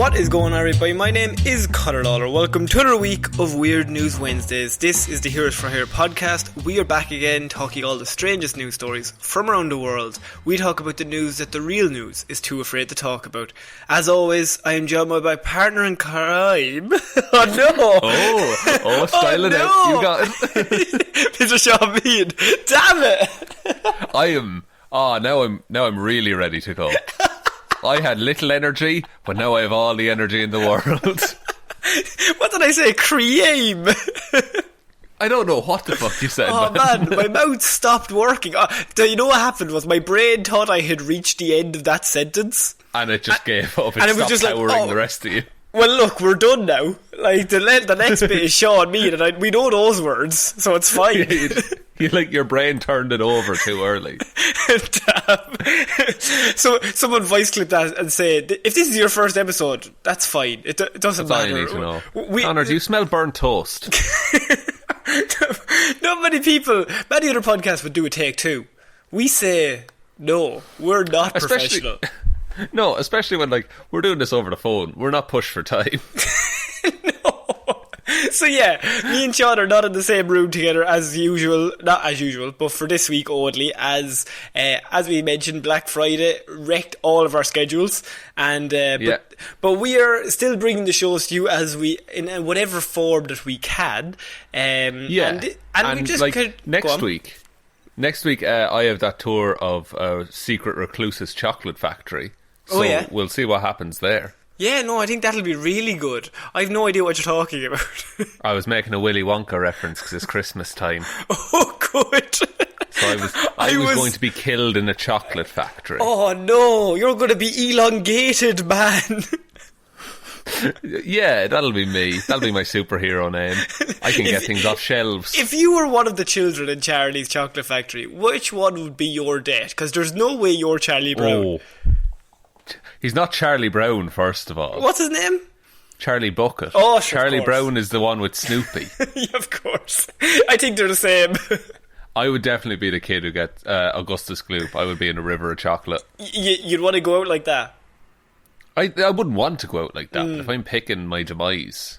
What is going on, everybody? My name is Conor Lawler. Welcome to another week of Weird News Wednesdays. This is the Heroes for Hire podcast. We are back again talking all the strangest news stories from around the world. We talk about the news that the real news is too afraid to talk about. As always, I am joined by my partner in crime. Oh no! Oh, style it out. You got it. Mr. Sean Bean. Damn it! Now I'm really ready to go. I had little energy, but now I have all the energy in the world. What did I say? Cream? I don't know what the fuck you said. Oh man, my mouth stopped working. Do you know what happened was my brain thought I had reached the end of that sentence. And it just gave up. And it was just powering like, the rest of you. Well, look, we're done now. Like, the next bit is Sean Mead, and we know those words, so it's fine. Your brain turned it over too early. Damn. So, someone voice clip that and say, if this is your first episode, that's fine. It doesn't That's matter. all you need to know. Connor, do you smell burnt toast? Not many other podcasts would do a take two. We say, no, we're not professional. No, especially when, we're doing this over the phone. We're not pushed for time. No. So yeah, me and Sean are not in the same room together as usual. Not as usual, but for this week only, as we mentioned, Black Friday wrecked all of our schedules, and but we are still bringing the shows to you as we in whatever form that we can. And we just Next week, I have that tour of Secret Recluse's chocolate factory. So we'll see what happens there. Yeah, no, I think that'll be really good. I have no idea what you're talking about. I was making a Willy Wonka reference because it's Christmas time. Oh, good. So I was going to be killed in a chocolate factory. Oh no, you're going to be elongated, man. Yeah, that'll be me. That'll be my superhero name. I can get things off shelves. If you were one of the children in Charlie's Chocolate Factory, which one would be your death? Because there's no way you're Charlie Brown. Oh. He's not Charlie Brown, first of all. What's his name? Charlie Bucket. Oh, sure, Charlie Brown is the one with Snoopy. Yeah, of course. I think they're the same. I would definitely be the kid who gets Augustus Gloop. I would be in a river of chocolate. You'd want to go out like that? I wouldn't want to go out like that, but if I'm picking my demise...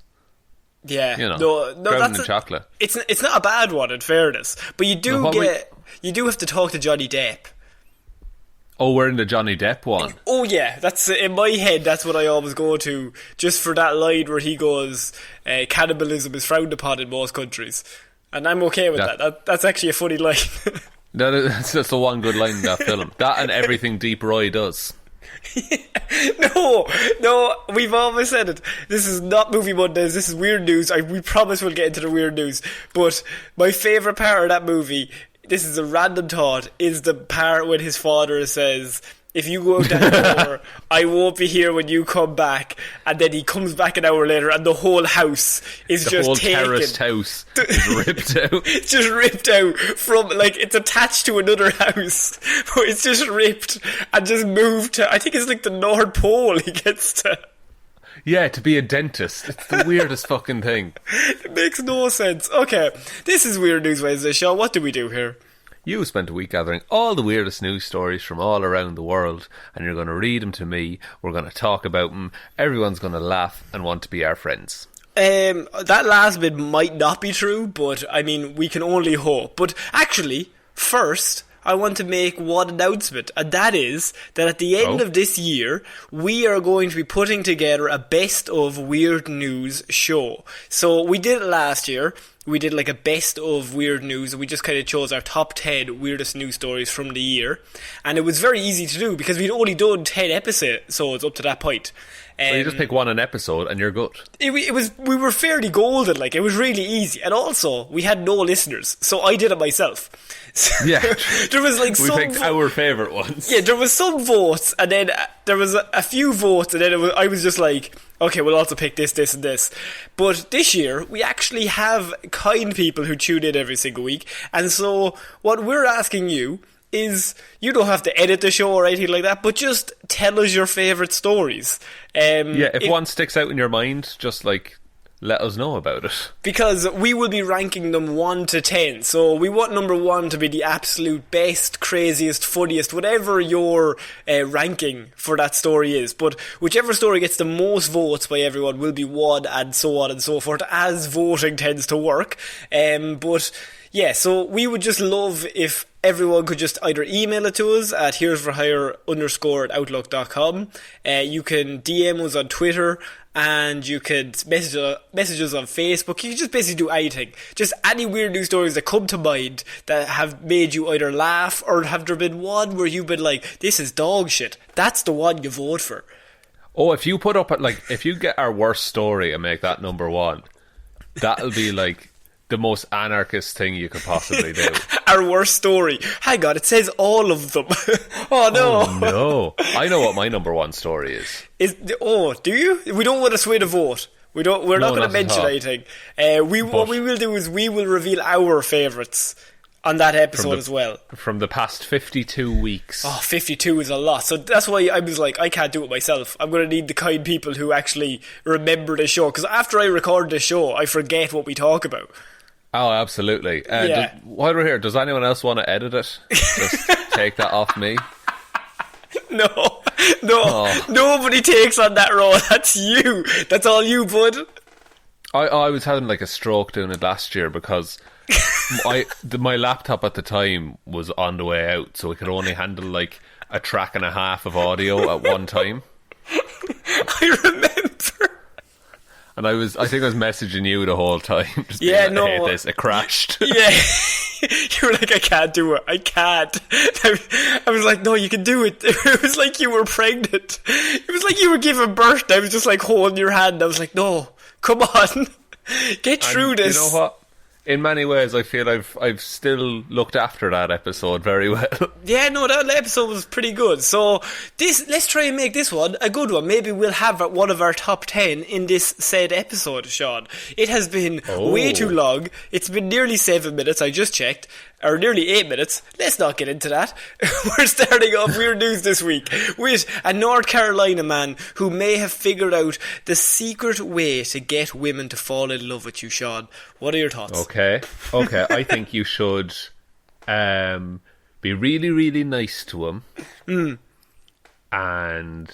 Yeah, no, drowning in chocolate. It's not a bad one, in fairness, but you do have to talk to Johnny Depp. Oh, we're in the Johnny Depp one. Oh yeah, that's in my head. That's what I always go to, just for that line where he goes, "Cannibalism is frowned upon in most countries," and I'm okay with that. That's actually a funny line. That's just the one good line in that film. That and everything Deep Roy does. No, we've always said it. This is not Movie Mondays, this is Weird News. We promise we'll get into the weird news. But my favourite part of that movie, this is a random thought, is the part when his father says, if you go out that door, I won't be here when you come back. And then he comes back an hour later and the whole house is just taken. The whole terraced house is ripped out. It's just ripped out from, it's attached to another house. But it's just ripped and just moved to, I think it's the North Pole he gets to. Yeah, to be a dentist. It's the weirdest fucking thing. It makes no sense. Okay, this is Weird News Wednesday, Sean. What do we do here? You spent a week gathering all the weirdest news stories from all around the world, and you're going to read them to me. We're going to talk about them. Everyone's going to laugh and want to be our friends. That last bit might not be true, but I mean, we can only hope. But actually, first, I want to make one announcement, and that is that at the end of this year, we are going to be putting together a best of weird news show. So we did it last year. We did a best of weird news, and we just kind of chose our top 10 weirdest news stories from the year. And it was very easy to do because we'd only done 10 episodes up to that point. So you just pick one an episode and you're good. We were fairly golden, it was really easy. And also, we had no listeners, so I did it myself. So yeah. There was we picked our favourite ones. Yeah, there was some votes, and then there was a few votes, and then I was just okay, we'll also pick this, this, and this. But this year, we actually have kind people who tune in every single week. And so, what we're asking you is, you don't have to edit the show or anything like that, but just tell us your favourite stories. If one sticks out in your mind, just let us know about it. Because we will be ranking them 1 to 10. So we want number 1 to be the absolute best, craziest, funniest, whatever your ranking for that story is. But whichever story gets the most votes by everyone will be 1, and so on and so forth, as voting tends to work. But yeah, so we would just love if everyone could just either email it to us at here'sforhire_@outlook.com. You can DM us on Twitter, and you could message us on Facebook. You can just basically do anything. Just any weird news stories that come to mind that have made you either laugh, or have there been one where you've been like, this is dog shit. That's the one you vote for. Oh, if you put up, if you get our worst story and make that number 1, that'll be like the most anarchist thing you could possibly do. Our worst story. Hang on, it says all of them. Oh no. Oh no. I know what my number 1 story is. Do you? We don't want to sway the vote. We're not going to mention anything. What we will do is we will reveal our favourites on that episode as well. From the past 52 weeks. Oh, 52 is a lot. So that's why I was like, I can't do it myself. I'm going to need the kind people who actually remember the show. Because after I record the show, I forget what we talk about. Oh, absolutely. While we're here, does anyone else want to edit it? Just take that off me. No. Oh. Nobody takes on that role. That's you. That's all you, bud. I was having like a stroke doing it last year because my laptop at the time was on the way out, so it could only handle like a track and a half of audio at one time. I remember. And I think I was messaging you the whole time. Just being like, I hate this. It crashed. Yeah. You were like, I can't do it. I can't. I was like, no, you can do it. It was like you were pregnant. It was like you were giving birth. I was just like holding your hand. I was like, no, come on. Get through this. You know what? In many ways, I feel I've still looked after that episode very well. Yeah, no, that episode was pretty good. So let's try and make this one a good one. Maybe we'll have one of our top 10 in this said episode, Sean. It has been way too long. It's been nearly 7 minutes, I just checked. Or nearly 8 minutes. Let's not get into that. We're starting off weird news this week with a North Carolina man who may have figured out the secret way to get women to fall in love with you, Sean. What are your thoughts? Okay. I think you should be really, really nice to him. And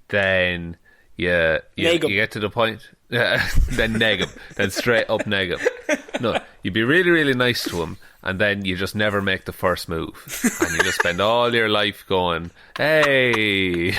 then you get to the point. Then neg him. Then straight up neg him. No, you be really, really nice to him, and then you just never make the first move. And you just spend all your life going, hey.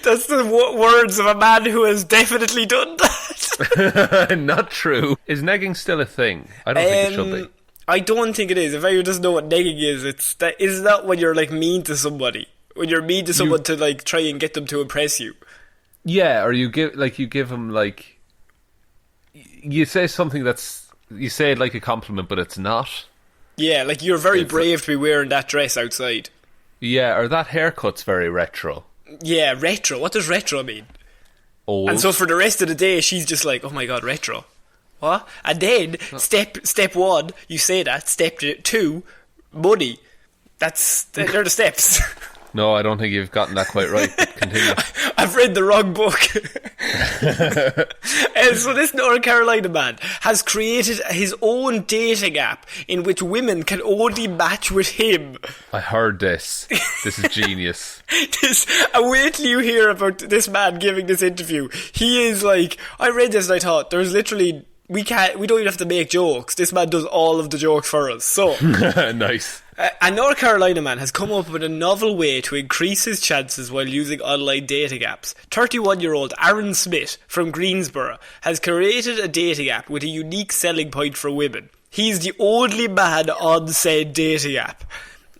That's the words of a man who has definitely done that. Not true. Is negging still a thing? I don't think it should be. I don't think it is. If anyone doesn't know what negging is, isn't that when you're like mean to somebody? When you're mean to someone to like try and get them to impress you? Yeah, or you give them like, you say something you say it like a compliment, but it's not. Yeah, like you're very brave to be wearing that dress outside. Yeah, or that haircut's very retro. Yeah, retro. What does retro mean? Old. And so for the rest of the day, she's just like, oh my god, retro. What? And then, step 1, you say that. Step 2, money. They're the steps. No, I don't think you've gotten that quite right. Continue. I've read the wrong book. So this North Carolina man has created his own dating app in which women can only match with him. I heard this. This is genius. Wait till you hear about this man giving this interview. He is like, I read this and I thought, there's literally, we don't even have to make jokes. This man does all of the jokes for us. So nice. A North Carolina man has come up with a novel way to increase his chances while using online dating apps. 31-year-old Aaron Smith from Greensboro has created a dating app with a unique selling point for women. He's the only man on said dating app.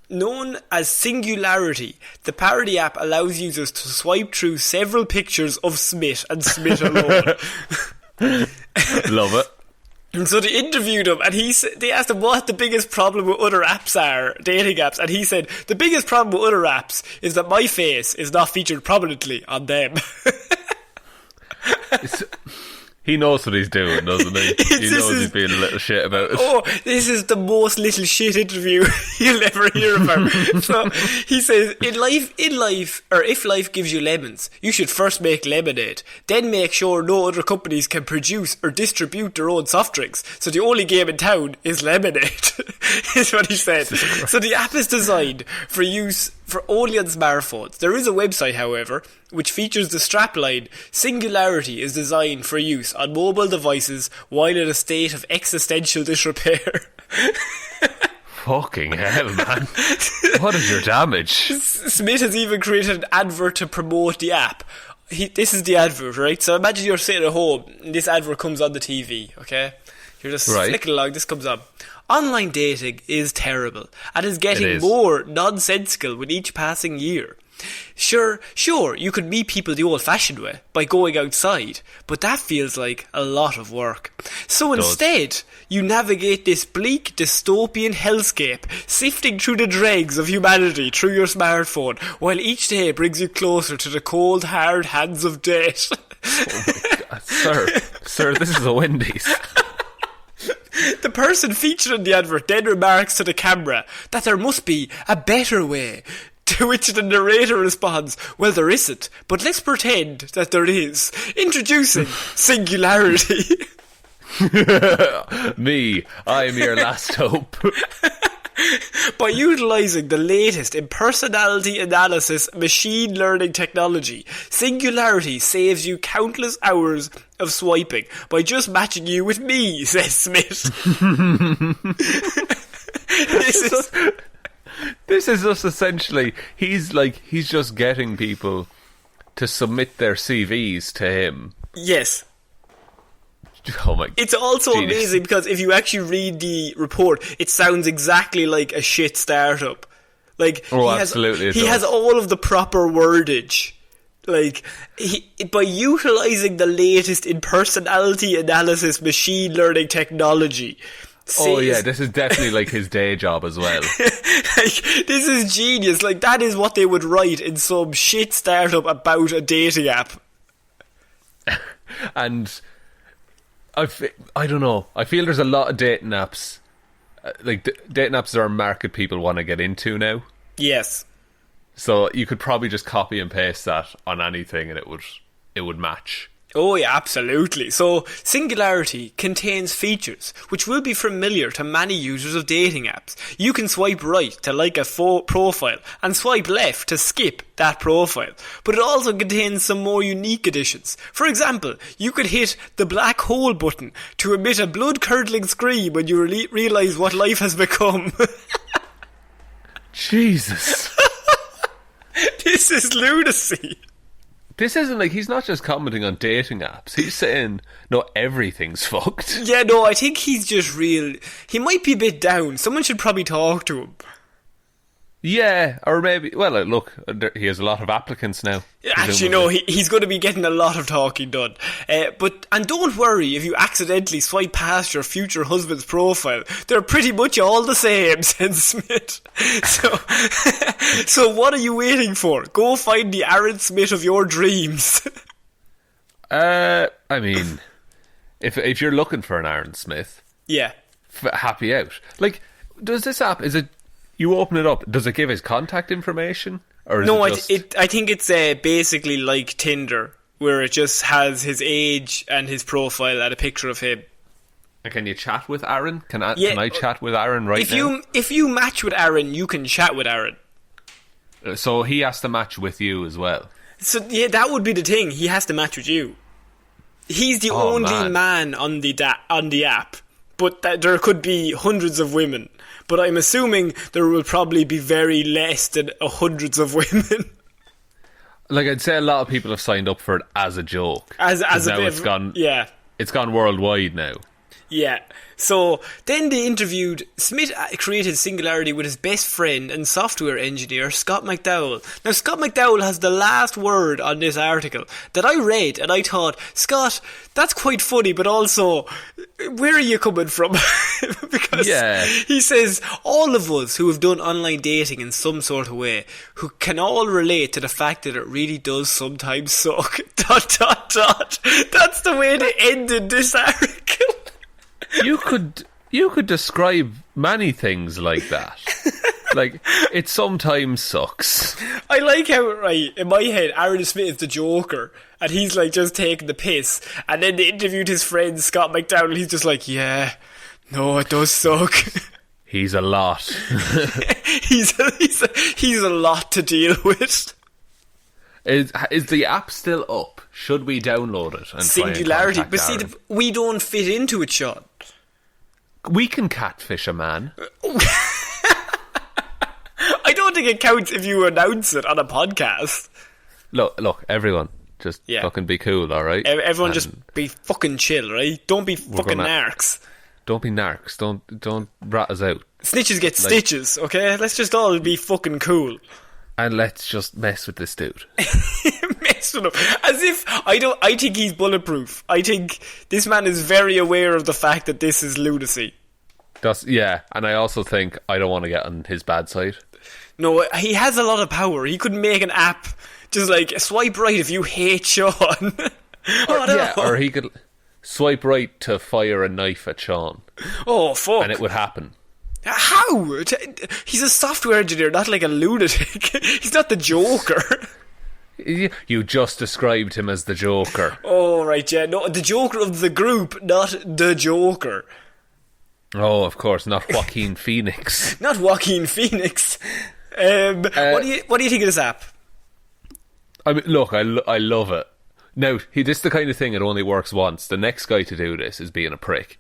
Known as Singularity, the parody app allows users to swipe through several pictures of Smith and Smith alone. Love it. And so they interviewed him, and they asked him what the biggest problem with other apps are, dating apps, and he said, the biggest problem with other apps is that my face is not featured prominently on them. He knows what he's doing, doesn't he? He knows he's being a little shit about it. Oh, this is the most little shit interview you'll ever hear about. So he says, if life gives you lemons, you should first make lemonade. Then make sure no other companies can produce or distribute their own soft drinks. So the only game in town is lemonade, is what he said. So the app is designed for use for only on smartphones. There is a website, however, which features the strapline, Singularity is designed for use on mobile devices while in a state of existential disrepair. Fucking hell, man. What is your damage? Smith has even created an advert to promote the app. This is the advert, right? So imagine you're sitting at home and this advert comes on the TV, okay? You're just flicking along, this comes on. Online dating is terrible and is getting more nonsensical with each passing year. Sure, you could meet people the old-fashioned way, by going outside, but that feels like a lot of work. So instead, you navigate this bleak, dystopian hellscape, sifting through the dregs of humanity through your smartphone, while each day brings you closer to the cold, hard hands of death. Oh my God. Sir, this is a Wendy's. The person featured in the advert then remarks to the camera that there must be a better way. To which the narrator responds, well, there isn't, but let's pretend that there is. Introducing Singularity. Me, I am your last hope. By utilising the latest in personality analysis machine learning technology, Singularity saves you countless hours of swiping by just matching you with me, says Smith. This is just essentially, he's just getting people to submit their CVs to him. Yes. Oh my! It's also amazing because if you actually read the report, it sounds exactly like a shit startup. Like, absolutely, he has all of the proper wordage. Like, by utilising the latest in personality analysis machine learning technology. This is definitely like his day job as well. Like, this is genius. Like, that is what they would write in some shit startup about a dating app. And I don't know. I feel there's a lot of dating apps. Dating apps are a market people want to get into now. Yes. So you could probably just copy and paste that on anything and it would match. Oh yeah, absolutely. So, Singularity contains features which will be familiar to many users of dating apps. You can swipe right to like a profile and swipe left to skip that profile. But it also contains some more unique additions. For example, you could hit the black hole button to emit a blood-curdling scream when you realise what life has become. Jesus. This is lunacy. This isn't like, he's not just commenting on dating apps. He's saying, no, everything's fucked. Yeah, no, I think he's just real. He might be a bit down. Someone should probably talk to him. Yeah, or maybe, well, look, he has a lot of applicants now. Actually, no, he's going to be getting a lot of talking done. And don't worry if you accidentally swipe past your future husband's profile. They're pretty much all the same, said Smith. So what are you waiting for? Go find the Aaron Smith of your dreams. I mean, if you're looking for an Aaron Smith, yeah, happy out. Like, does this app, is it, you open it up, does it give his contact information? Or is no, it just... I think it's basically like Tinder, where it just has his age and his profile and a picture of him. And can you chat with Aaron? Can I chat with Aaron now? If you match with Aaron, you can chat with Aaron. So he has to match with you as well? So yeah, that would be the thing. He has to match with you. He's the only man on the app, but there could be hundreds of women. But I'm assuming there will probably be very less than hundreds of women. Like, I'd say a lot of people have signed up for it as a joke. As a bit it's gone worldwide now. Yeah. So then they interviewed Smith. Created Singularity with his best friend and software engineer Scott McDowell. Now Scott McDowell has the last word on this article that I read, and I thought, Scott, that's quite funny, but also, where are you coming from? Because he says all of us who have done online dating in some sort of way, who can all relate to the fact that it really does sometimes suck. ... That's the way they ended this article. You could describe many things like that. Like, it sometimes sucks. I like how, right, in my head, Aaron Smith is the Joker, and he's like just taking the piss, and then they interviewed his friend Scott McDowell, he's just like, yeah, no, it does suck. He's a lot. he's a lot to deal with. Is the app still up? Should we download it? And Singularity, but see, we don't fit into it, Sean. We can catfish a man. I don't think it counts if you announce it on a podcast. Look, everyone, just fucking be cool, alright? Everyone just be fucking chill, right? Don't be fucking narcs. Don't be narcs. Don't rat us out. Snitches get stitches, okay? Let's just all be fucking cool. And let's just mess with this dude. Mess with him. As if, I think he's bulletproof. I think this man is very aware of the fact that this is lunacy. And I also think I don't want to get on his bad side. No, he has a lot of power. He could make an app just like, swipe right if you hate Sean. Or he could swipe right to fire a knife at Sean. Oh, fuck. And it would happen. How? He's a software engineer, not like a lunatic. He's not the Joker. You just described him as the Joker. Oh, right, yeah. No, the Joker of the group, not the Joker. Oh, of course, not Joaquin Phoenix. Not Joaquin Phoenix. What do you think of this app? I mean, look, I love it. Now, this is the kind of thing it only works once. The next guy to do this is being a prick.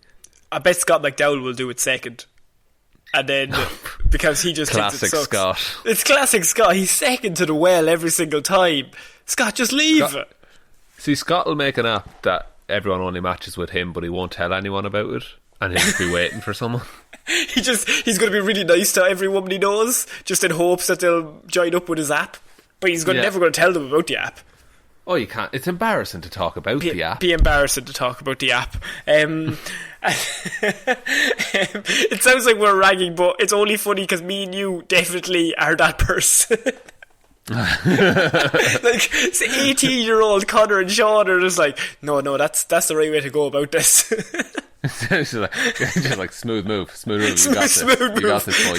I bet Scott McDowell will do it second. And then, because he just thinks it sucks. Classic Scott. It's classic Scott. He's second to the well every single time. Scott, just leave. See, Scott will make an app that everyone only matches with him, but he won't tell anyone about it. And he'll just be waiting for someone. He's going to be really nice to every woman he knows, just in hopes that they'll join up with his app. But he's never going to tell them about the app. Oh, you can't. It's embarrassing to talk about the app. Be embarrassing to talk about the app. It sounds like we're ragging, but it's only funny because me and you definitely are that person. Like, 18-year-old Connor and Sean are just like, no, that's the right way to go about this. just like smooth move. You got this, boy.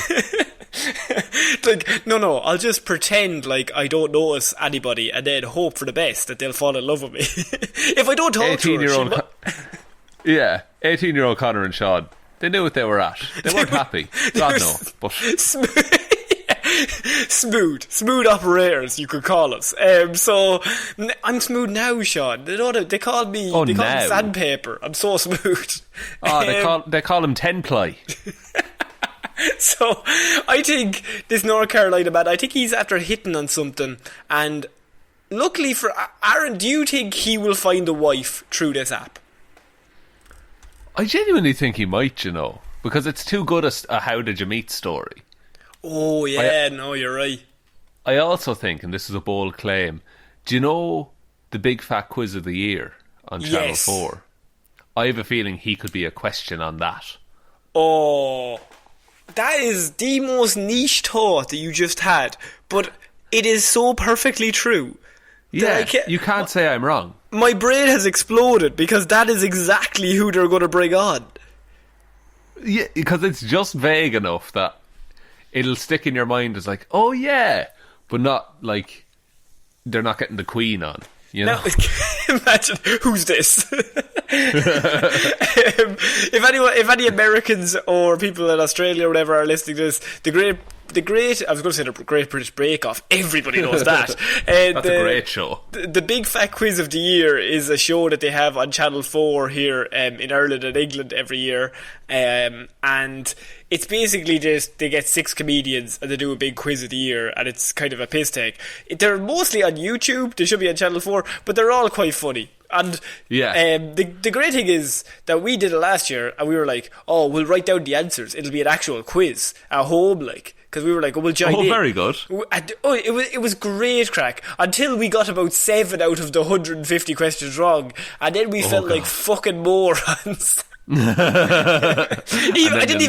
Like, no, I'll just pretend like I don't notice anybody and then hope for the best that they'll fall in love with me. If I don't talk to her, 18-year-old Connor and Sean, they knew what they were at. They weren't happy. God no. But smooth operators, you could call us. So I'm smooth now, Sean. They call me sandpaper. I'm so smooth. They call him 10-ply. So I think this North Carolina man, I think he's after hitting on something, and luckily for Aaron, do you think he will find a wife through this app? I genuinely think he might, because it's too good a how did you meet story. Oh yeah, no, you're right. I also think, and this is a bold claim, do you know the Big Fat Quiz of the Year on Channel 4? I have a feeling he could be a question on that. Oh, that is the most niche thought that you just had, but it is so perfectly true. Yeah, you can't say I'm wrong. My brain has exploded because that is exactly who they're going to bring on. Yeah, because it's just vague enough that it'll stick in your mind as like, oh yeah, but not like they're not getting the Queen on. You know? Now, imagine, who's this? If any Americans or people in Australia or whatever are listening to this, the great I was going to say the Great British Bake Off, everybody knows that. That's a great show. The Big Fat Quiz of the Year is a show that they have on Channel 4 here in Ireland and England every year, and it's basically just they get 6 comedians and they do a big quiz of the year, and it's kind of a piss take. They're mostly on YouTube, they should be on Channel 4, but they're all quite funny. And Yeah. the great thing is that we did it last year, and we were like, oh, we'll write down the answers. It'll be an actual quiz at home, like, because we were like, oh, we'll join in. Very good. It was great crack until we got about 7 out of the 150 questions wrong, and then we felt like fucking morons. I didn't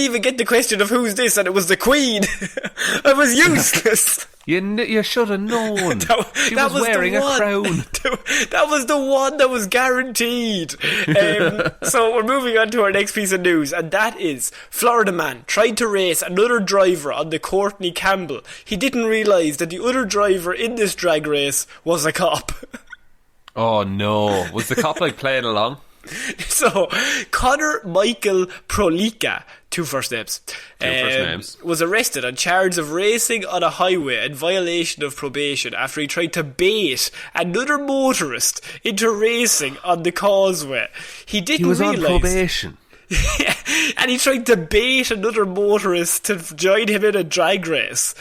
even get the question of who's this, and it was the Queen. I was useless. You should have known. She was wearing a crown. That was the one that was guaranteed. So we're moving on to our next piece of news, and that is Florida man tried to race another driver on the Courtney Campbell. He didn't realise that the other driver in this drag race was a cop. Oh no. Was the cop like playing along? So, Connor Michael Prolica, two first names, was arrested on charge of racing on a highway in violation of probation after he tried to bait another motorist into racing on the causeway. He was on probation. Yeah, and he tried to bait another motorist to join him in a drag race.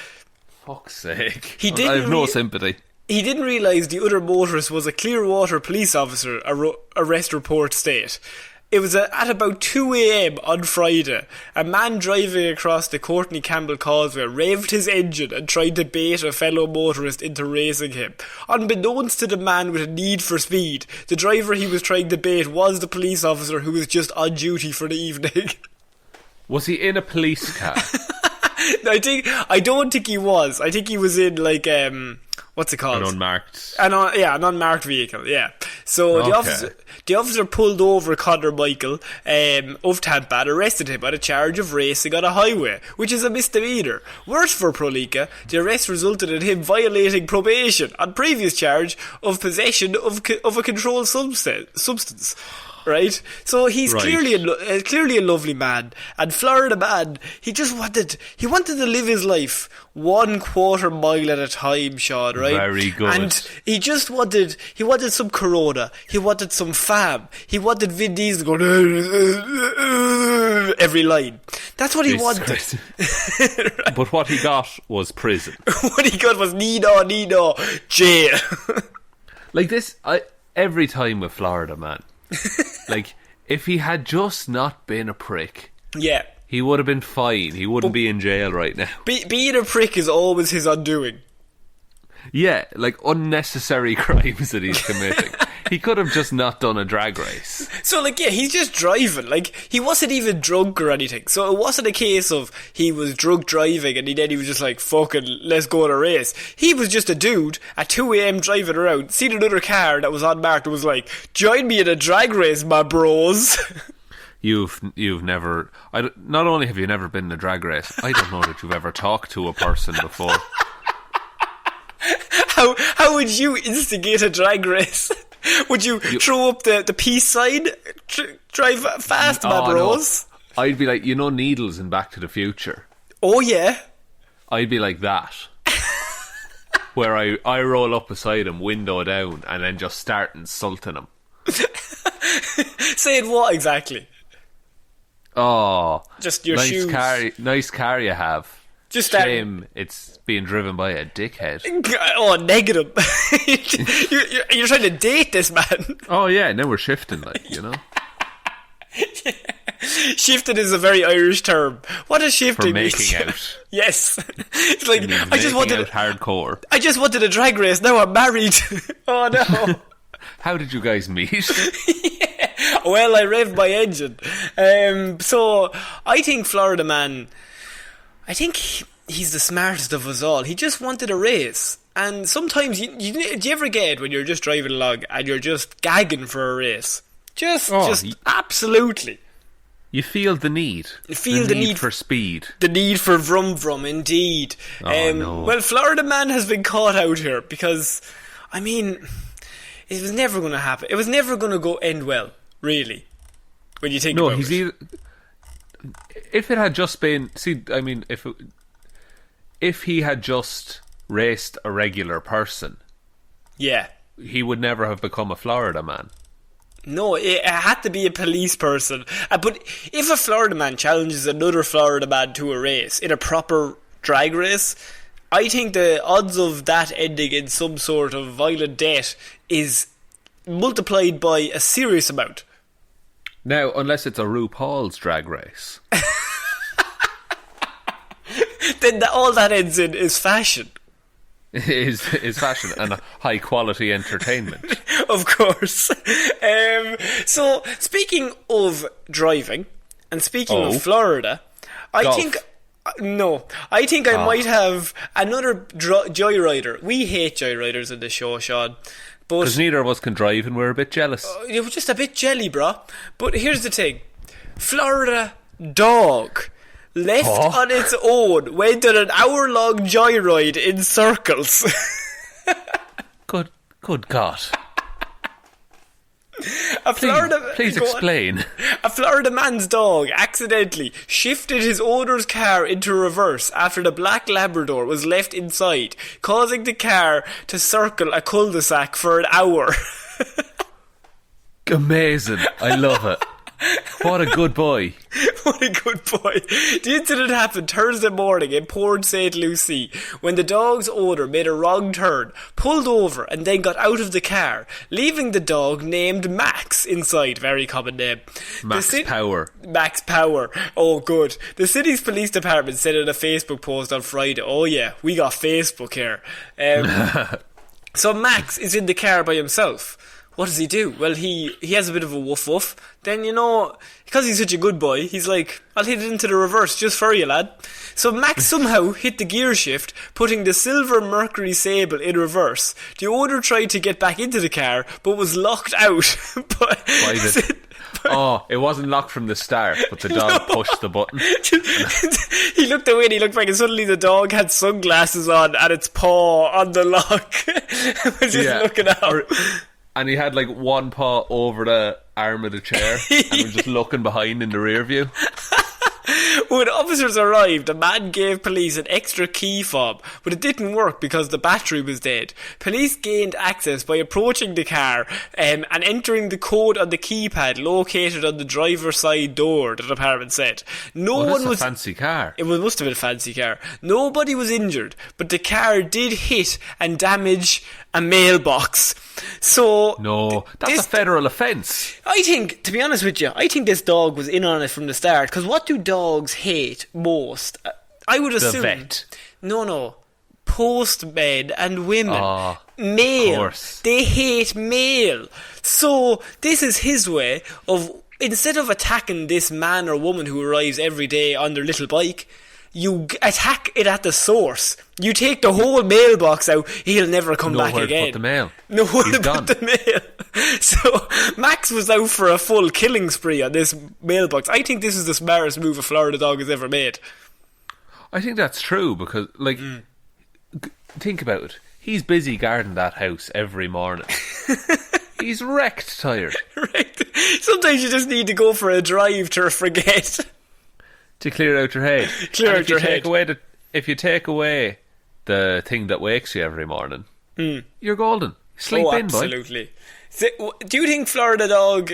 Fuck's sake. I have no sympathy. He didn't realise the other motorist was a Clearwater police officer, arrest report state. It was at about 2 a.m. on Friday. A man driving across the Courtney Campbell Causeway revved his engine and tried to bait a fellow motorist into racing him. Unbeknownst to the man with a need for speed, the driver he was trying to bait was the police officer who was just on duty for the evening. Was he in a police car? I don't think he was. I think he was in like what's it called? An unmarked. An unmarked vehicle. Yeah. So the officer pulled over Connor Michael of Tampa and arrested him on a charge of racing on a highway, which is a misdemeanor. Worse for Prolica, the arrest resulted in him violating probation on previous charge of possession of a controlled substance. Right, so he's clearly a lovely man, and Florida man. He wanted to live his life 1/4 mile at a time, Sean. Right, very good. And he wanted some Corona. He wanted some fam. He wanted Vin Diesel going every line. That's what he wanted. Right. But what he got was prison. What he got was Nino, jail. Like this, every time with Florida man. Like, if he had just not been a prick, yeah, he would have been fine. He wouldn't be in jail right now. Being a prick is always his undoing. Yeah, like unnecessary crimes that he's committing. He could have just not done a drag race. So, like, yeah, he's just driving. Like, he wasn't even drunk or anything. So it wasn't a case of he was drunk driving and then he was just like, fucking, let's go on a race. He was just a dude at 2 a.m. driving around, seen another car that was unmarked and was like, join me in a drag race, my bros. You've never... not only have you never been in a drag race, I don't know that you've ever talked to a person before. How would you instigate a drag race? Would you throw up the peace sign? Drive fast, my bros? No. I'd be like, Needles in Back to the Future. Oh, yeah? I'd be like that. Where I roll up beside him, window down, and then just start insulting him. Saying what exactly? Oh. Just your shoes. Nice car you have. Just shame it's being driven by a dickhead. Oh, negative. You're trying to date this man. Oh yeah, now we're shifting, Yeah. Shifting is a very Irish term. What is shifting? For making out. Yes. It's like, I just wanted hardcore. I just wanted a drag race, now I'm married. Oh no. How did you guys meet? Yeah. Well, I revved my engine. So I think Florida man, I think he's the smartest of us all. He just wanted a race. And sometimes, do you ever get when you're just driving along and you're just gagging for a race? Just absolutely. You feel the need. You feel the need for speed. The need for vroom vroom, indeed. No. Well, Florida man has been caught out here because, I mean, it was never going to happen. It was never going to end well, really, when you think about it. If it had just been... See, I mean, if he had just raced a regular person... Yeah. He would never have become a Florida man. No, it had to be a police person. But if a Florida man challenges another Florida man to a race, in a proper drag race, I think the odds of that ending in some sort of violent death is multiplied by a serious amount. Now, unless it's a RuPaul's Drag Race. Then all that ends in is fashion. Is fashion and high quality entertainment. Of course. So, speaking of driving, and speaking of Florida, I think I might have another joyrider. We hate joyriders in the show, Sean. Because neither of us can drive and we're a bit jealous. It was just a bit jelly, bro. But here's the thing. Florida dog, left on its own, went on an hour-long joyride in circles. Good God. Please explain. A Florida man's dog accidentally shifted his owner's car into reverse after the black Labrador was left inside, causing the car to circle a cul-de-sac for an hour. Amazing. I love it. What a good boy. What a good boy. The incident happened Thursday morning in Port St. Lucie when the dog's owner made a wrong turn, pulled over and then got out of the car, leaving the dog named Max inside. Very common name. Max Power. Max Power. Oh, good. The city's police department said in a Facebook post on Friday, oh yeah, we got Facebook here. So Max is in the car by himself. What does he do? Well, he has a bit of a woof woof. Then, because he's such a good boy, he's like, I'll hit it into the reverse just for you, lad. So Max somehow hit the gear shift, putting the silver Mercury Sable in reverse. The owner tried to get back into the car, but was locked out. It wasn't locked from the start, but the dog pushed the button. He looked away and he looked back, and suddenly the dog had sunglasses on and its paw on the lock. Was just looking out. And he had like one paw over the arm of the chair and was just looking behind in the rear view. When officers arrived, a man gave police an extra key fob, but it didn't work because the battery was dead. Police gained access by approaching the car and entering the code on the keypad located on the driver's side door, the department said. That's a fancy car. It must have been a fancy car. Nobody was injured, but the car did hit and damage a mailbox. So that's a federal offence. I think, to be honest with you, I think this dog was in on it from the start. Because what do dogs hate most? I would assume. The vet. No. Postmen and women. Mail. Of course. They hate mail. So this is his way of, instead of attacking this man or woman who arrives every day on their little bike, you attack it at the source. You take the whole mailbox out, he'll never come back again. Nowhere to put the mail. Nowhere to put the mail. So Max was out for a full killing spree on this mailbox. I think this is the smartest move a Florida dog has ever made. I think that's true because, think about it. He's busy guarding that house every morning. He's wrecked tired. Sometimes you just need to go for a drive to forget. To clear out your head. If you take away the thing that wakes you every morning, you're golden. Sleep in, boy. Absolutely. Do you think Florida dog...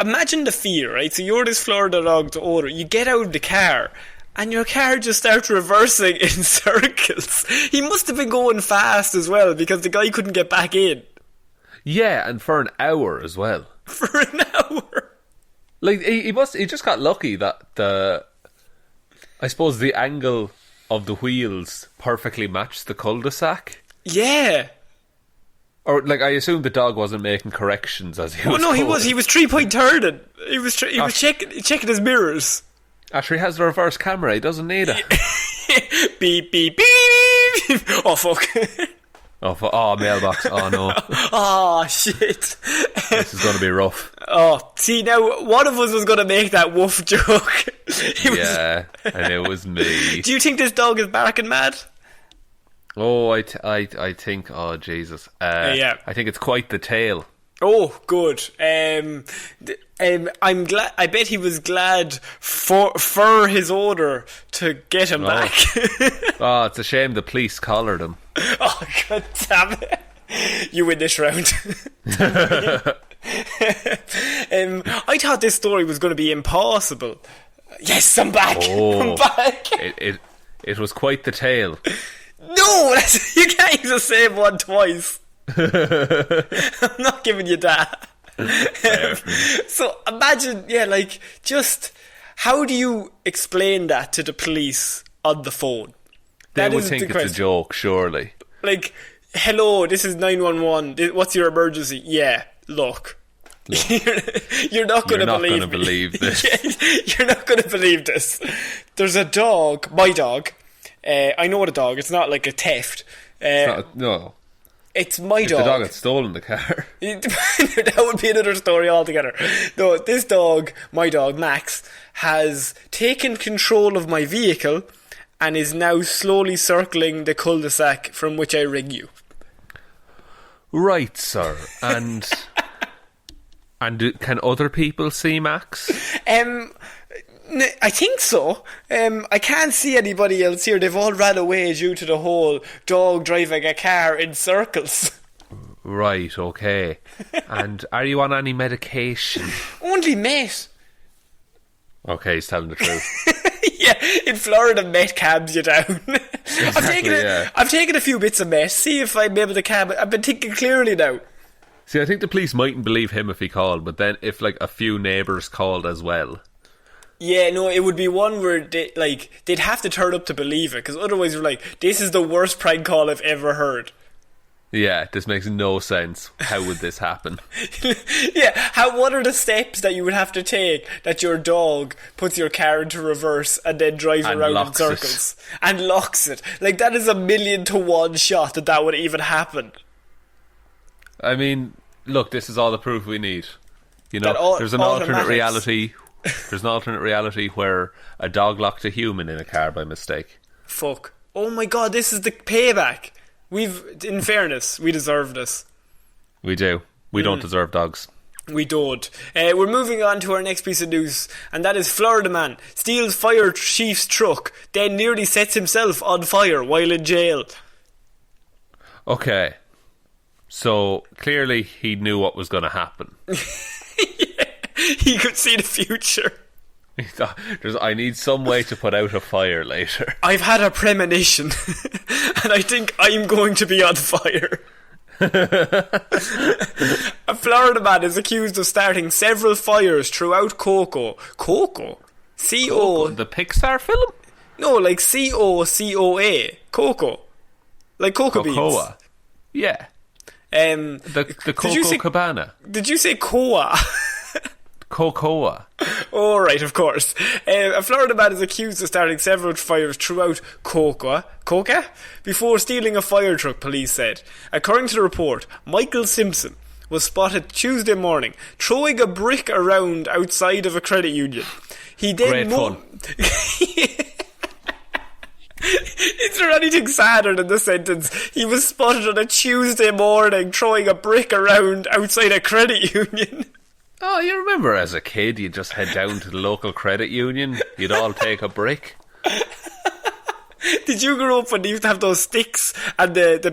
Imagine the fear, right? So you're this Florida dog to order. You get out of the car, and your car just starts reversing in circles. He must have been going fast as well, because the guy couldn't get back in. Yeah, and for an hour as well. For an hour? He just got lucky that I suppose the angle of the wheels perfectly matched the cul-de-sac. Yeah. Or, I assume the dog wasn't making corrections as he was going. He was 3-point turning. He was checking his mirrors. Actually, he has the reverse camera. He doesn't need it. Beep, beep, beep. Oh, fuck. Mailbox. Oh, no. Oh, shit. This is going to be rough. Oh, see, now, one of us was going to make that woof joke. And it was me. Do you think this dog is barking mad? Oh, I think, oh, Jesus. Yeah. I think it's quite the tail. Oh, good. I'm glad. I bet he was glad for his owner to get him back. It's a shame the police collared him. Oh, god damn it! You win this round. I thought this story was going to be impossible. Yes, I'm back. I'm back. It was quite the tale. No, you can't use the same one twice. I'm not giving you that. So imagine, just how do you explain that to the police on the phone? They would think it's a joke, surely. Like, hello, this is 911. What's your emergency? Yeah, look. You're not going to believe this. You're not going to believe this. There's a dog, my dog. I know the dog. It's not like a theft. No. It's my dog. The dog had stolen the car. That would be another story altogether. No, this dog, my dog, Max, has taken control of my vehicle and is now slowly circling the cul-de-sac from which I ring you. Right, sir. And can other people see Max? I think so. I can't see anybody else here. They've all ran away due to the whole dog driving a car in circles. Right, okay. And are you on any medication? Only meth. Okay, he's telling the truth. Yeah, in Florida, meth calms you down. Exactly, I've taken a few bits of meth. See if I'm able to calm it. I've been thinking clearly now. See, I think the police mightn't believe him if he called, but then if a few neighbours called as well. Yeah, no, it would be one where they'd have to turn up to believe it, because otherwise we're like, this is the worst prank call I've ever heard. Yeah, this makes no sense. How would this happen? Yeah, what are the steps that you would have to take that your dog puts your car into reverse and then drives around in circles and locks it? Like, that is 1,000,000 to 1 shot that would even happen. I mean, look, this is all the proof we need. You know, there's an alternate reality. There's an alternate reality where a dog locked a human in a car by mistake. Fuck. Oh my god, this is the payback. In fairness, we deserve this. We do. We don't deserve dogs. We don't. We're moving on to our next piece of news, and that is Florida man steals fire chief's truck, then nearly sets himself on fire while in jail. Okay. So, clearly he knew what was going to happen. Yeah, he could see the future. He thought, I need some way to put out a fire later. I've had a premonition, and I think I'm going to be on fire. A Florida man is accused of starting several fires throughout Coco. Coco? C-O... The Pixar film? No, like C-O-C-O-A. Coco. Like cocoa beans. Yeah. The Coco Cabana. Did you say Coa? Cocoa. Oh, right, of course. A Florida man is accused of starting several fires throughout Coca before stealing a fire truck, police said. According to the report, Michael Simpson was spotted Tuesday morning throwing a brick around outside of a credit union. He then Great fun. Is there anything sadder than the sentence? He was spotted on a Tuesday morning throwing a brick around outside a credit union. Oh, you remember as a kid, you'd just head down to the local credit union, you'd all take a brick. Did you grow up when they used to have those sticks and the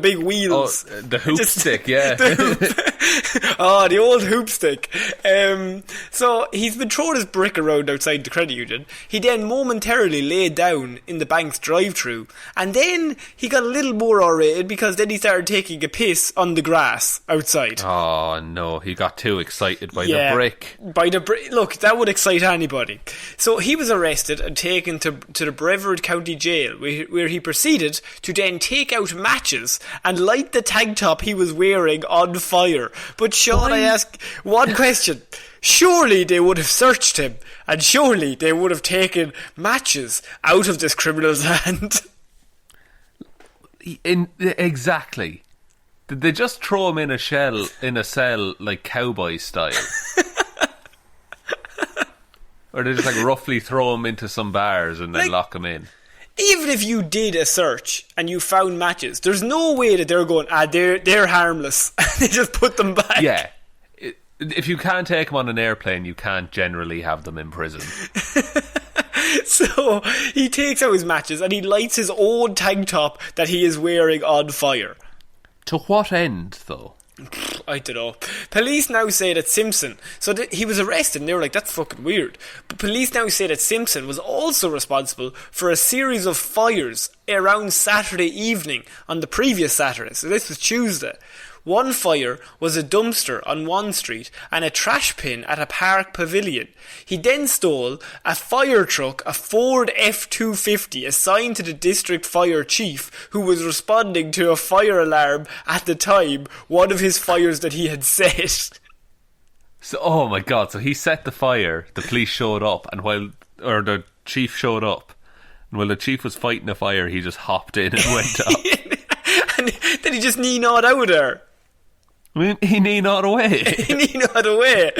big wheels? Oh, the hoop stick, yeah. The old hoop stick. So he's been throwing his brick around outside the credit union. He then momentarily laid down in the bank's drive-thru, and then he got a little more irritated because then he started taking a piss on the grass outside. Oh no, he got too excited by the brick. Look, that would excite anybody. So he was arrested and taken to the Brevard County Jail, where he proceeded to then take out matches and light the tank top he was wearing on fire. But Sean, I ask one question. Surely they would have searched him, and surely they would have taken matches out of this criminal's hand. Exactly. Did they just throw him in a cell like cowboy style? Or did they just roughly throw him into some bars and then lock him in? Even if you did a search and you found matches, there's no way that they're going, they're harmless. They just put them back. Yeah. If you can't take them on an airplane, you can't generally have them in prison. So he takes out his matches and he lights his own tank top that he is wearing on fire. To what end, though? I don't know. Police now say that Simpson... So he was arrested and they were like, that's fucking weird. But police now say that Simpson was also responsible for a series of fires around Saturday evening on the previous Saturday. So this was Tuesday. One fire was a dumpster on one street and a trash bin at a park pavilion. He then stole a fire truck, a Ford F-250, assigned to the district fire chief, who was responding to a fire alarm at the time, one of his fires that he had set. So, oh my God, so he set the fire, the police showed up, and the chief showed up, and while the chief was fighting a fire, he just hopped in and went up. And then he just knee-gnawed out of there. I mean, he knee-gnawed away. He knee-gnawed away.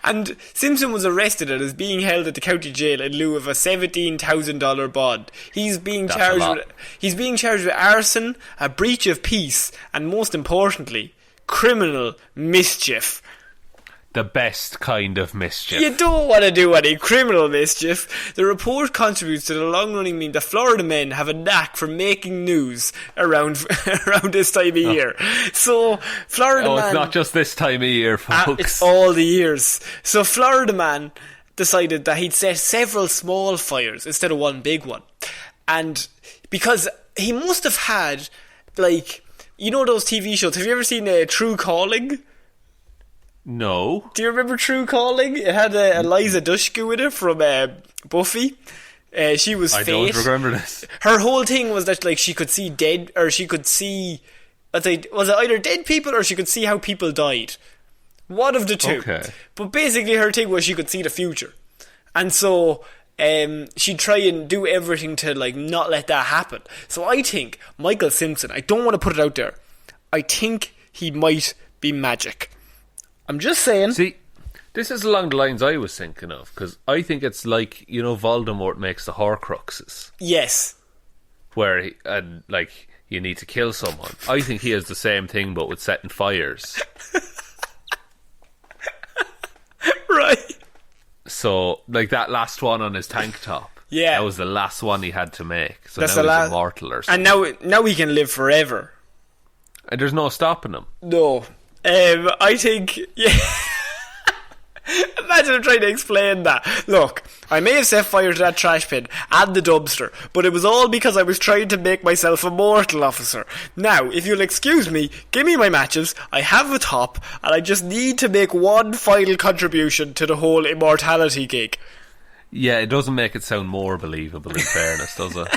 And Simpson was arrested and is being held at the county jail in lieu of a $17,000 bond. He's being charged with arson, a breach of peace, and most importantly, criminal mischief. The best kind of mischief. You don't want to do any criminal mischief. The report contributes to the long-running meme that Florida men have a knack for making news around this time of year. So, Florida man... it's not just this time of year, folks. It's all the years. So, Florida man decided that he'd set several small fires instead of one big one. And because he must have had, like... You know those TV shows? Have you ever seen True Calling? No. Do you remember True Calling? It had Eliza Dushku in it from Buffy. She was Fate. I don't remember this. Her whole thing was that like she could see dead, or she could see... was it either dead people or she could see how people died? One of the two. Okay. But basically her thing was she could see the future. And so... she'd try and do everything to like not let that happen. So I think Michael Simpson, I don't want to put it out there, I think he might be magic. I'm just saying. See, this is along the lines I was thinking of, because I think it's like, you know, Voldemort makes the Horcruxes. Yes. Where, like, you need to kill someone. I think he has the same thing, but with setting fires. Right. So, like that last one on his tank top. Yeah. That was the last one he had to make. So that's now he's immortal or something. And now he can live forever. And there's no stopping him. No. I think... Yeah. Imagine I'm trying to explain that. Look, I may have set fire to that trash bin and the dumpster, but it was all because I was trying to make myself immortal, officer. Now, if you'll excuse me, give me my matches, I have a top, and I just need to make one final contribution to the whole immortality gig. Yeah, it doesn't make it sound more believable, in fairness, does it?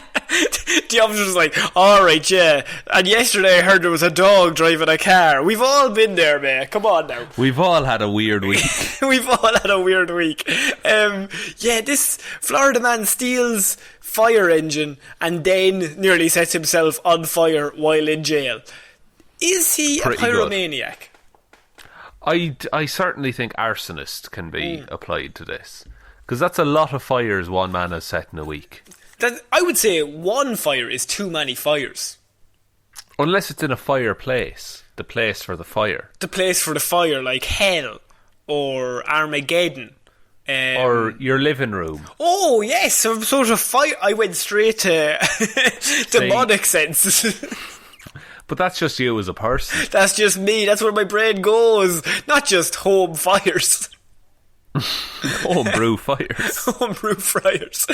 The officer's like, alright, yeah, and yesterday I heard there was a dog driving a car. We've all been there, mate, come on now. We've all had a weird week. We've all had a weird week. Yeah, this Florida man steals fire engine and then nearly sets himself on fire while in jail. Is he a pyromaniac? I certainly think arsonist can be applied to this, because that's a lot of fires one man has set in a week. I would say one fire is too many fires. Unless it's in a fireplace. The place for the fire. The place for the fire, like hell or Armageddon. Or your living room. Oh, yes, some sort of fire. I went straight to demonic sense. But that's just you as a person. That's just me. That's where my brain goes. Not just home fires. Homebrew fires. Homebrew fires.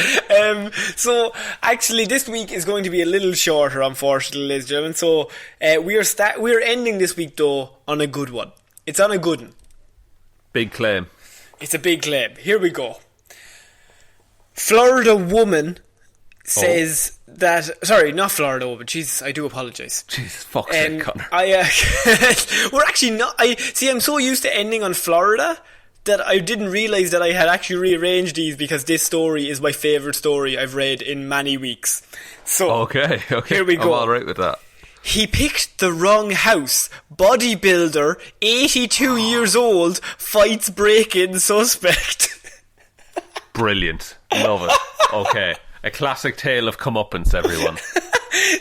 So actually this week is going to be a little shorter, unfortunately, ladies and gentlemen. So we are ending this week though on a good one. It's on a good one. Big claim. It's a big claim. Here we go. Florida woman says that... Sorry, not Florida woman. Jesus, I do apologise. Jesus, fuck's sake, Connor. We're actually not... I'm so used to ending on Florida that I didn't realise that I had actually rearranged these, because this story is my favourite story I've read in many weeks. So, okay. Here we go. I'm alright with that. He picked the wrong house. Bodybuilder, 82 years old, fights break-in suspect. Brilliant. Love it. Okay. A classic tale of comeuppance, everyone.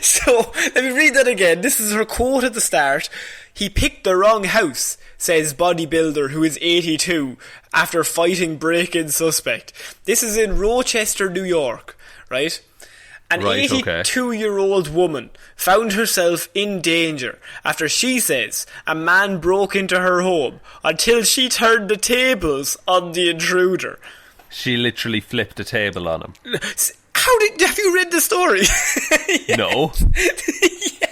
So, let me read that again. This is her quote at the start. He picked the wrong house, says bodybuilder who is 82 after fighting break-in suspect. This is in Rochester, New York, right? An 82-year-old woman found herself in danger after she says a man broke into her home until she turned the tables on the intruder. She literally flipped a table on him. Have you read the story? Yes. No. Yeah.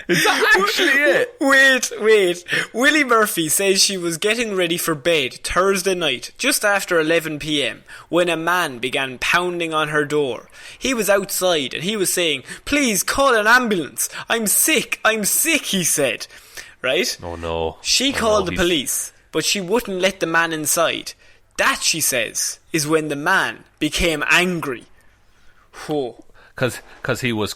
Is that actually it? Wait. Willie Murphy says she was getting ready for bed Thursday night, just after 11 p.m, when a man began pounding on her door. He was outside and he was saying, "Please call an ambulance. I'm sick, he said. Right? Oh no. She called the police, but she wouldn't let the man inside. That, she says, is when the man became angry. Whoa. Because he was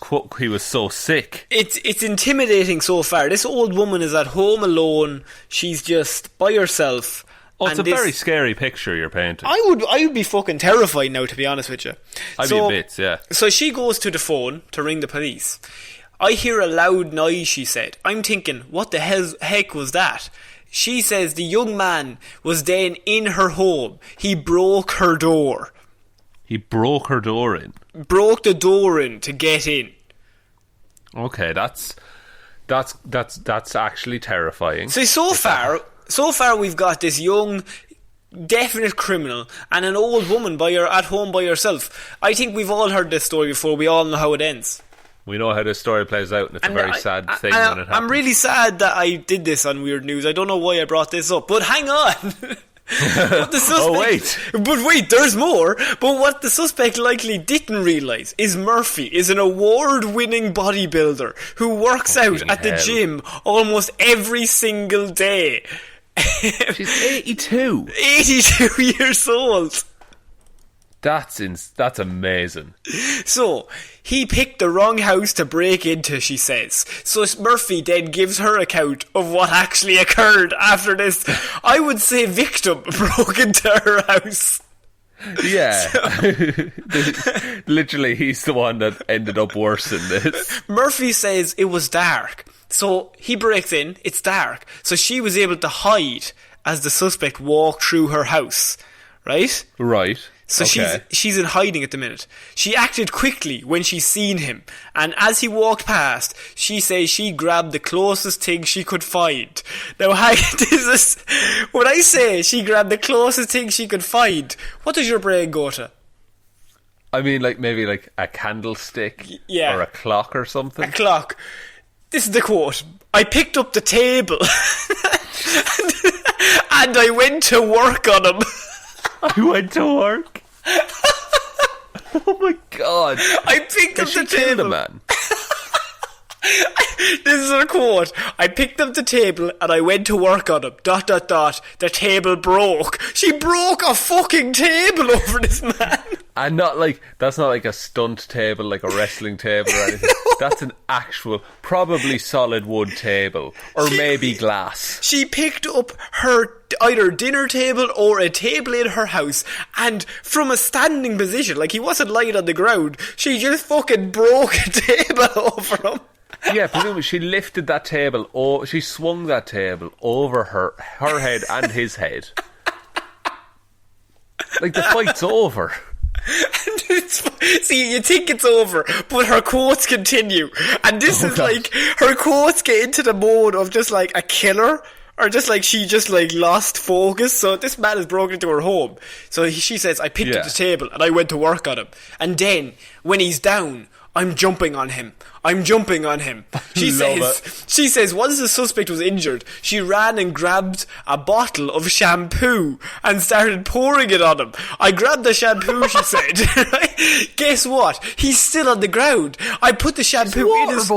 so sick. It's intimidating so far. This old woman is at home alone. She's just by herself. Oh, it's a very scary picture you're painting. I would be fucking terrified now, to be honest with you. I'd be bits, yeah. So she goes to the phone to ring the police. I hear a loud noise, she said. I'm thinking, what the heck was that? She says the young man was then in her home. He broke her door. He broke her door in? Broke the door in to get in. Okay, that's actually terrifying. So far we've got this young, definite criminal and an old woman at home by herself. I think we've all heard this story before. We all know how it ends. We know how this story plays out, and it's a very sad thing when it happens. I'm really sad that I did this on Weird News. I don't know why I brought this up, but hang on. But wait, there's more. But what the suspect likely didn't realise is Murphy is an award-winning bodybuilder who works out at the gym almost every single day. She's 82. 82 years old. That's amazing. So, he picked the wrong house to break into, she says. So Murphy then gives her account of what actually occurred after this, I would say, victim broke into her house. Yeah. Literally, he's the one that ended up worse in this. Murphy says it was dark. So he breaks in, it's dark. So she was able to hide as the suspect walked through her house. Right? Right. So she's in hiding at the minute. She acted quickly when she seen him, and as he walked past, she says she grabbed the closest thing she could find. Now, when I say she grabbed the closest thing she could find, what does your brain go to? I mean, maybe a candlestick, or a clock or something. A clock. This is the quote. I picked up the table, and I went to work on him. I went to work. Oh my god! I picked up the table. The man. This is a quote. I picked up the table and I went to work on him. ... The table broke. She broke a fucking table over this man. And that's not like a stunt table, like a wrestling table or anything. No. That's an actual, probably solid wood table. Or maybe glass. She picked up her either dinner table or a table in her house, and from a standing position, like he wasn't lying on the ground, she just fucking broke a table over him. Yeah, presumably she lifted that table, she swung that table over her head and his head. Like, the fight's over. See, you think it's over, but her quotes continue. And this is God. Like, her quotes get into the mode of just like a killer, or just like she just like lost focus. So this man has broken into her home. So she says, I picked up the table and I went to work on him. And then, when he's down, I'm jumping on him. She says once the suspect was injured, she ran and grabbed a bottle of shampoo and started pouring it on him. I grabbed the shampoo, she said. Guess what? He's still on the ground. I put the shampoo in his...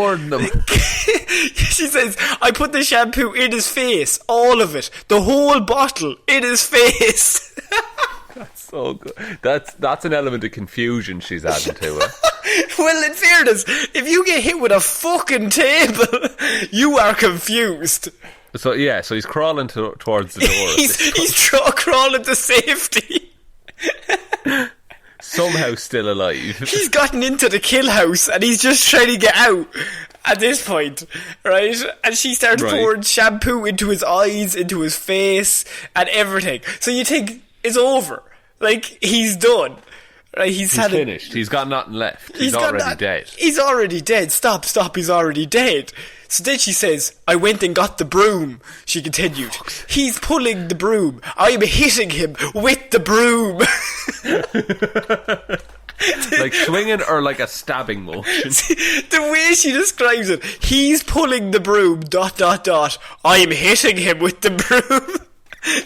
She says, I put the shampoo in his face. All of it. The whole bottle in his face. That's so good. That's an element of confusion she's adding to it. Well, in fairness, if you get hit with a fucking table, you are confused. So he's crawling towards the door. he's crawling to safety. Somehow still alive. He's gotten into the kill house and he's just trying to get out at this point, right? And she starts pouring shampoo into his eyes, into his face, and everything. So you think it's over. Like, he's done. Right, he's finished. He's got nothing left. He's already dead. He's already dead. Stop, he's already dead. So then she says, I went and got the broom. She continued, he's pulling the broom. I'm hitting him with the broom. Like swinging or like a stabbing motion? The way she describes it, he's pulling the broom, ... I'm hitting him with the broom.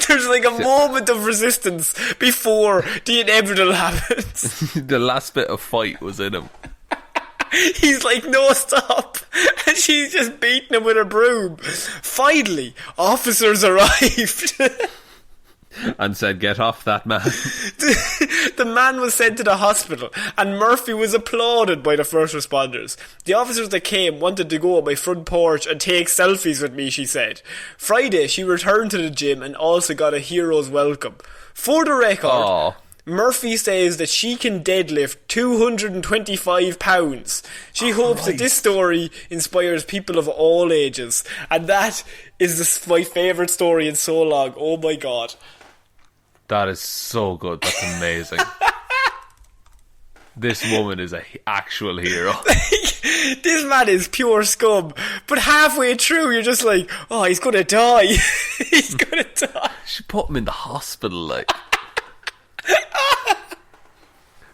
There's like a moment of resistance before the inevitable happens. The last bit of fight was in him. He's like, no, stop. And she's just beating him with a broom. Finally, officers arrived. And said, get off that man. The man was sent to the hospital, and Murphy was applauded by the first responders. The officers that came wanted to go on my front porch and take selfies with me, she said. Friday, she returned to the gym and also got a hero's welcome. For the record, Murphy says that she can deadlift 225 pounds. She hopes that this story inspires people of all ages. And that is my favourite story in so long. Oh my god. That is so good. That's amazing. This woman is an actual hero. This man is pure scum. But halfway through, you're just like, oh, he's going to die. He's going to die. She put him in the hospital, like.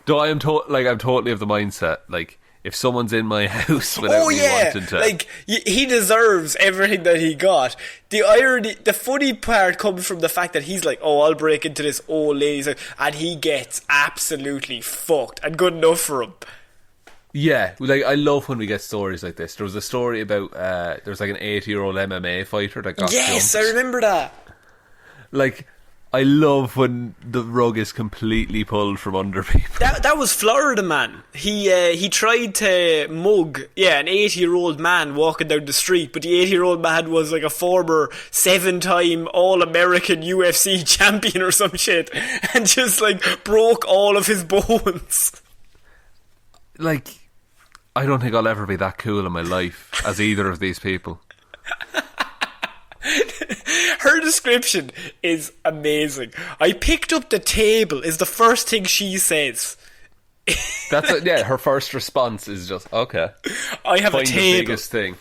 Though I'm totally of the mindset, like, if someone's in my house without me wanting to... like, he deserves everything that he got. The irony, the funny part comes from the fact that he's like, oh, I'll break into this old lady's house, and he gets absolutely fucked, and good enough for him. Yeah, like, I love when we get stories like this. There was a story about, there was like an 80-year-old MMA fighter that got Yes, jumped. I remember that. Like... I love when the rug is completely pulled from under people. That was Florida man. He tried to mug an 80-year-old man walking down the street, but the 80-year-old man was like a former 7-time All-American UFC champion or some shit, and just like broke all of his bones. Like, I don't think I'll ever be that cool in my life as either of these people. Her description is amazing. I picked up the table is the first thing she says. That's it, yeah, her first response is just, okay. I have a table. The biggest thing.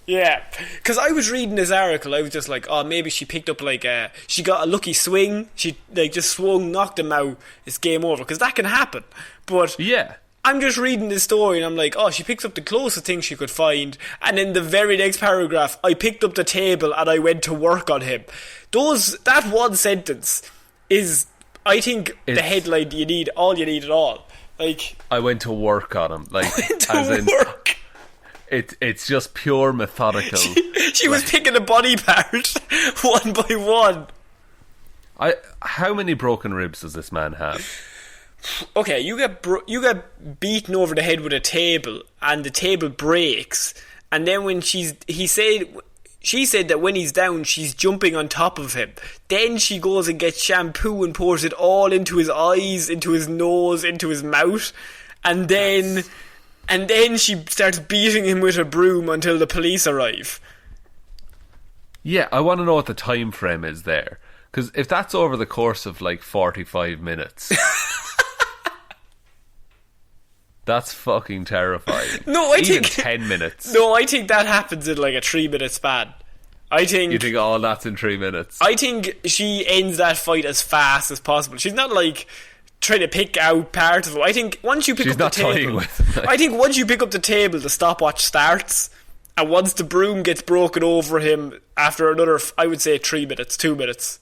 Yeah, because I was reading this article, I was just like, oh, maybe she picked up like she got a lucky swing, she like just swung, knocked him out, it's game over, because that can happen. But yeah, I'm just reading this story and I'm like, oh, she picks up the closest thing she could find, and in the very next paragraph, I picked up the table and I went to work on him. That one sentence is, I think, the headline you need at all. Like, I went to work on him. Like, I went to work. It's just pure methodical. She was picking a body part one by one. How many broken ribs does this man have? Okay, you get beaten over the head with a table, and the table breaks, and then when she said that when he's down, she's jumping on top of him. Then she goes and gets shampoo and pours it all into his eyes, into his nose, into his mouth, and then she starts beating him with a broom until the police arrive. Yeah, I want to know what the time frame is there, because if that's over the course of like 45 minutes. That's fucking terrifying. No, I think 10 minutes. No, I think that happens in like a 3-minute span. You think that's in 3 minutes? I think she ends that fight as fast as possible. She's not like trying to pick out parts of it. I think once you pick up the table, I think once you pick up the table, the stopwatch starts, and once the broom gets broken over him after another, I would say 3 minutes, 2 minutes.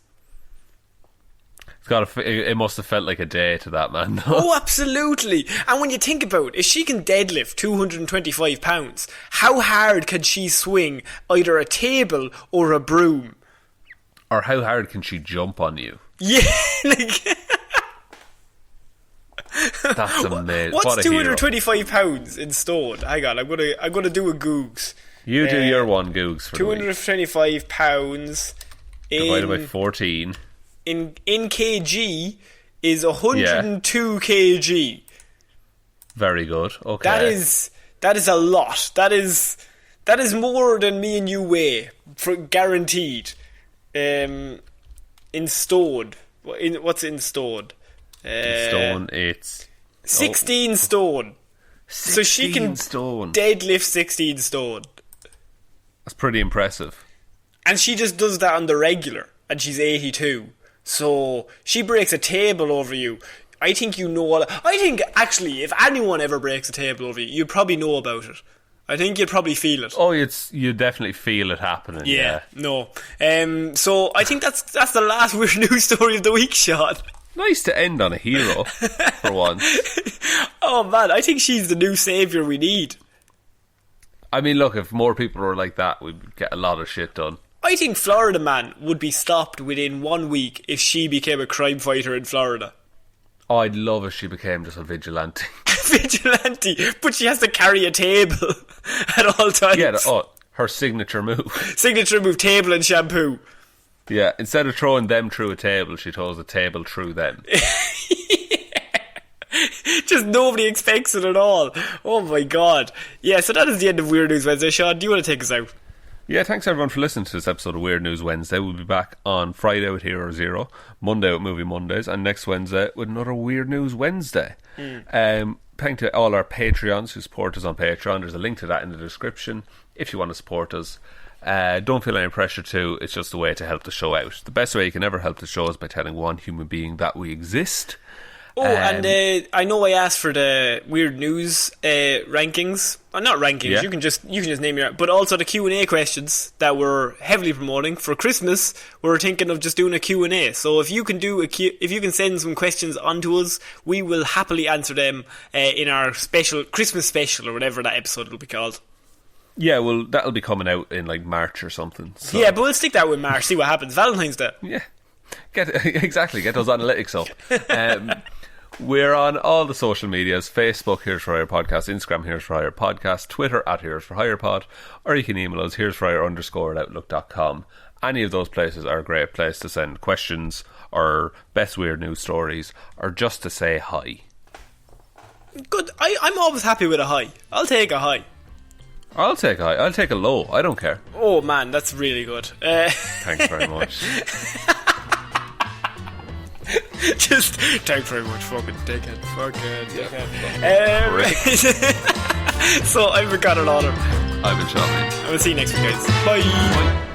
It must have felt like a day to that man, though. Oh, absolutely. And when you think about it, if she can deadlift 225 pounds, how hard can she swing either a table or a broom? Or how hard can she jump on you? Yeah, like... That's amazing. What's 225 pounds in stone? Hang on, I'm gonna do a Googs. You do your one Googs for 225 pounds divided by 14. In kg is 102 kg. Very good. Okay. That is a lot. That is more than me and you weigh, for guaranteed. In stone. What's in stone? In stone, it's 16 stone. 16 so she can stone. deadlift 16 stone. That's pretty impressive. And she just does that on the regular. And she's 82. So she breaks a table over you. I think you know all. I think, actually, if anyone ever breaks a table over you, you'd probably know about it. I think you'd probably feel it. Oh, you definitely feel it happening. Yeah. No. So I think that's the last weird news story of the week, Sean. Nice to end on a hero, for once. Oh, man, I think she's the new saviour we need. I mean, look, if more people were like that, we'd get a lot of shit done. I think Florida Man would be stopped within 1 week if she became a crime fighter in Florida. Oh, I'd love if she became just a vigilante. Vigilante, but she has to carry a table at all times. Yeah, her signature move. Signature move, table and shampoo. Yeah, instead of throwing them through a table, she throws a table through them. Just nobody expects it at all. Oh my god. Yeah, so that is the end of Weird News Wednesday. Sean, do you want to take us out? Yeah, thanks everyone for listening to this episode of Weird News Wednesday. We'll be back on Friday with Hero Zero, Monday with Movie Mondays, and next Wednesday with another Weird News Wednesday. Thank to all our Patreons who support us on Patreon. There's a link to that in the description if you want to support us. Don't feel any pressure to. It's just a way to help the show out. The best way you can ever help the show is by telling one human being that we exist. Oh, and I know I asked for the weird news rankings. Not rankings. Yeah. You can just name your. But also the Q&A questions that we're heavily promoting for Christmas. We're thinking of just doing a Q&A. So if you can if you can send some questions onto us, we will happily answer them in our special Christmas special or whatever that episode will be called. Yeah, well, that'll be coming out in like March or something. So. Yeah, but we'll stick that with March. See what happens. Valentine's Day. Yeah, get those analytics up. We're on all the social medias: Facebook, Here's for Hire Podcast; Instagram, Here's for Hire Podcast; Twitter, @Here's for Hire Pod; or you can email us, here'sforhire_@outlook.com. Any of those places are a great place to send questions or best weird news stories, or just to say hi. Good. I'm always happy with a hi. I'll take a hi. I'll take a hi. I'll take a low. I don't care. Oh man, that's really good. Thanks very much. Just thanks very much, fucking dickhead. So I've been Conor Lauder. I've been Sean. I will see you next week, guys. Bye.